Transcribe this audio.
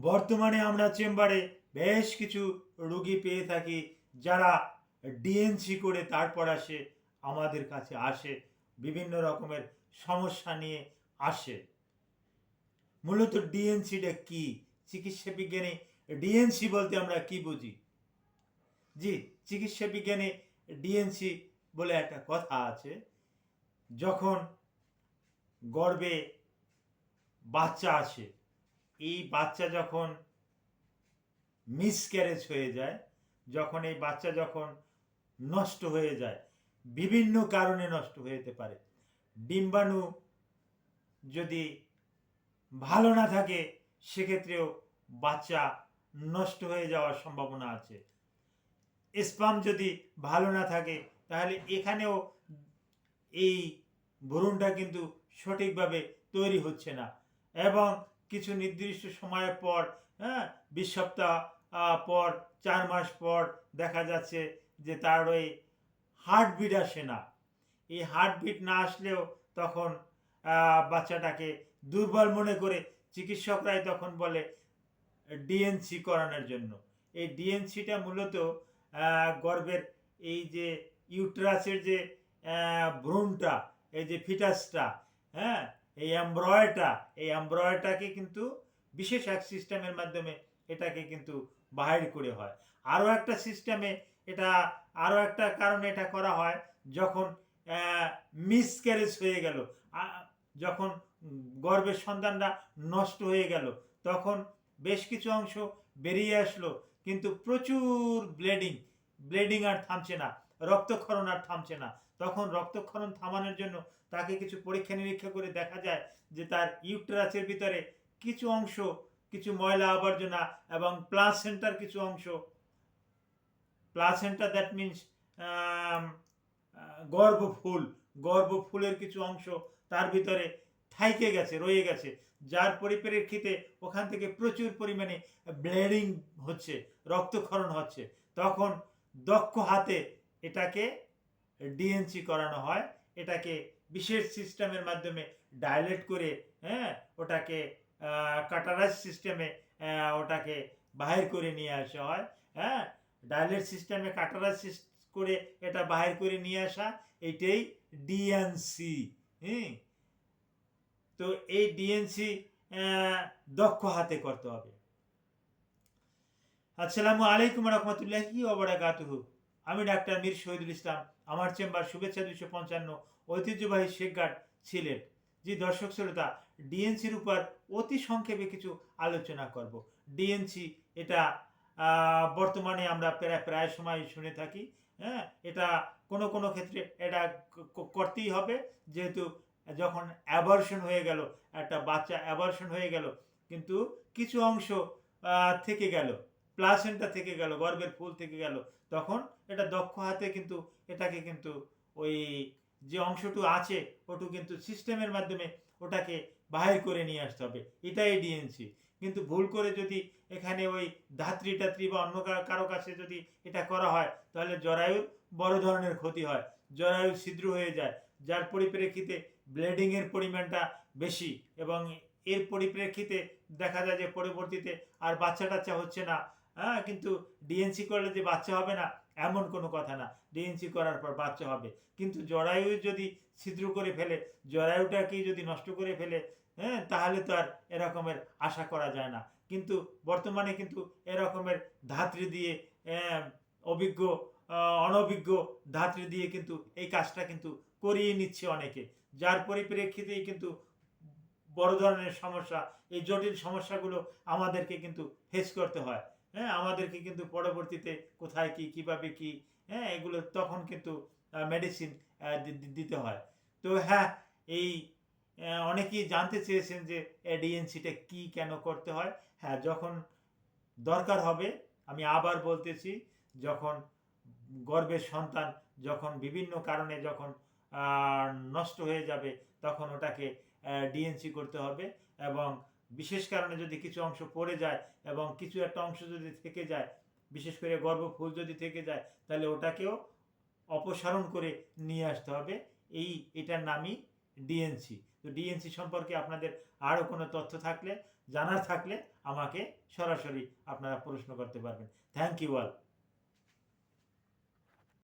বর্তমানে আমরা চেম্বারে বেশ কিছু রোগী পেয়ে থাকি যারা ডিএনসি করে তারপর আমাদের কাছে আসে, বিভিন্ন রকমের সমস্যা নিয়ে আসে। মূলত ডিএনসিটা কি? চিকিৎসা বিজ্ঞানে ডিএনসি বলতে আমরা কি বুঝি? জি, চিকিৎসা বিজ্ঞানে ডিএনসি বলে একটা কথা আছে। যখন গর্ভে বাচ্চা আসে, এই বাচ্চা যখন মিসক্যারেজ হয়ে যায়, যখন এই বাচ্চা যখন নষ্ট হয়ে যায়, বিভিন্ন কারণে নষ্ট হয়ে যেতে পারে। ডিম্বাণু যদি ভালো না থাকে সেক্ষেত্রেও বাচ্চা নষ্ট হয়ে যাওয়ার সম্ভাবনা আছে। স্পাম যদি ভালো না থাকে তাহলে এখানেও এই ভ্রূণটা কিন্তু সঠিকভাবে তৈরি হচ্ছে না, এবং কিছু নির্দিষ্ট সময়ের পর, 20 সপ্তাহ পর, 4 মাস পর দেখা যাচ্ছে যে তার ওই হার্টবিট আসে না। এই হার্টবিট না আসলেও তখন বাচ্চাটাকে দুর্বল মনে করে চিকিৎসকরাই তখন বলে ডিএনসি করানোর জন্য। এই ডিএনসিটা মূলত গর্ভের এই যে ইউট্রাসের যে ভ্রূণটা, এই যে ফিটাসটা, হ্যাঁ, এই অ্যাম্ব্রয়টাকে কিন্তু বিশেষ এক সিস্টেমের মাধ্যমে এটাকে কিন্তু বাহির করে হয়। আরও একটা সিস্টেমে এটা, আরও একটা কারণে এটা করা হয় যখন মিসক্যারেজ হয়ে গেল, যখন গর্ভের সন্তানটা নষ্ট হয়ে গেল, তখন বেশ কিছু অংশ বেরিয়ে আসলো, কিন্তু প্রচুর ব্লিডিং আর থামছে না, রক্তক্ষরণ আর থামছে না। তখন রক্তক্ষরণ থামানোর জন্য তাকে কিছু পরীক্ষা নিরীক্ষা করে দেখা যায় যে তার ইউটেরাসের ভিতরে কিছু অংশ, কিছু ময়লা আবর্জনা এবং প্লাসেন্টার কিছু অংশ, প্লাসেন্টা দ্যাট মিনস গর্ভফুলের কিছু অংশ তার ভিতরে থাইকে গেছে, রয়ে গেছে, যার পরিপ্রেক্ষিতে ওখান থেকে প্রচুর পরিমাণে ব্লিডিং হচ্ছে, রক্তক্ষরণ হচ্ছে। তখন দক্ষ হাতে এটাকে ডিএনসি করানো হয়। এটাকে বিশেষ সিস্টেমের মাধ্যমে ডাইলেট করে, ওটাকে কাটারাইজ সিস্টেমে ওটাকে বাহির করে নিয়ে আসা হয়। ডাইলেট সিস্টেমে কাটারাইজ করে এটা বাহির করে নিয়ে আসা, এটাই ডিএনসি। তো এই ডিএনসি দক্ষ হাতে করতে হবে। আসসালামু আলাইকুম রহমতুল্লাহি ওয়া বারাকাতুহু। আমি ডাক্তার মীর শহীদুল ইসলাম। আমার চেম্বার শুভেচ্ছা 255, ঐতিহ্যবাহী শেখঘাট, সিলেট। জি দর্শক শ্রোতা, ডিএনসির উপর অতি সংক্ষেপে কিছু আলোচনা করব। ডিএনসি এটা বর্তমানে আমরা প্রায় সময় শুনে থাকি। এটা কোনো কোনো ক্ষেত্রে এটা করতেই হবে, যেহেতু যখন অ্যাবর্শন হয়ে গেল, একটা বাচ্চা অ্যাবর্শন হয়ে গেল, কিন্তু কিছু অংশ থেকে গেল, প্লাসেন্টা থেকে গেল, গর্ভের ফুল থেকে গেল, তখন এটা দক্ষ হাতে কিন্তু এটাকে কিন্তু ওই যে অংশটু আছে ওটু কিন্তু সিস্টেমের মাধ্যমে ওটাকে বাহির করে নিয়ে আসতে হবে, এটাই ডিএনসি। কিন্তু ভুল করে যদি এখানে ওই ধাত্রী টাত্রী বা অন্য কারো কাছে যদি এটা করা হয়, তাহলে জরায়ুর বড় ধরনের ক্ষতি হয়, জরায়ু ছিদ্র হয়ে যায়, যার পরিপ্রেক্ষিতে ব্লিডিংয়ের পরিমাণটা বেশি, এবং এর পরিপ্রেক্ষিতে দেখা যায় যে পরবর্তীতে আর বাচ্চা টাচ্চা হচ্ছে না। কিন্তু ডিএনসি করলে যে বাচ্চা হবে না এমন কোনো কথা না, ডিএনসি করার পর বাচ্চা হবে। কিন্তু জরায়ু যদি ছিদ্র করে ফেলে, জরায়ুটাকেই যদি নষ্ট করে ফেলে, তাহলে তো আর এরকমের আশা করা যায় না। কিন্তু বর্তমানে কিন্তু এরকমের ধাত্রী দিয়ে, অভিজ্ঞ অনভিজ্ঞ ধাত্রী দিয়ে কিন্তু এই কাজটা কিন্তু করিয়ে নিচ্ছে অনেকে, যার পরিপ্রেক্ষিতেই কিন্তু বড় ধরনের সমস্যা, এই জটিল সমস্যাগুলো আমাদেরকে কিন্তু ফেস করতে হয়। আমাদেরকে কিন্তু পরবর্তীতে কোথায় কি, কিভাবে কি, এগুলো তখন কিন্তু মেডিসিন দিতে হয়। তো এই অনেকেই জানতে চেয়েছেন যে ডিএনসিটা কি, কেন করতে হয়। যখন দরকার হবে, আমি আবার বলতেছি, যখন গর্ভের সন্তান যখন বিভিন্ন কারণে যখন নষ্ট হয়ে যাবে, তখন ওটাকে ডিএনসি করতে হবে। এবং বিশেষ কারণে যদি কিছু অংশ পড়ে যায় এবং কিছু একটা অংশ যদি থেকে যায়, বিশেষ করে গর্ভফুল যদি থেকে যায়, তাহলে ওটাকেও অপসারণ করে নিয়ে আসতে হবে। এটার নামই ডিএনসি। তো ডিএনসি সম্পর্কে আপনাদের আরও কোনো তথ্য থাকলে জানার থাকলে আমাকে সরাসরি আপনারা প্রশ্ন করতে পারবেন। Thank you all.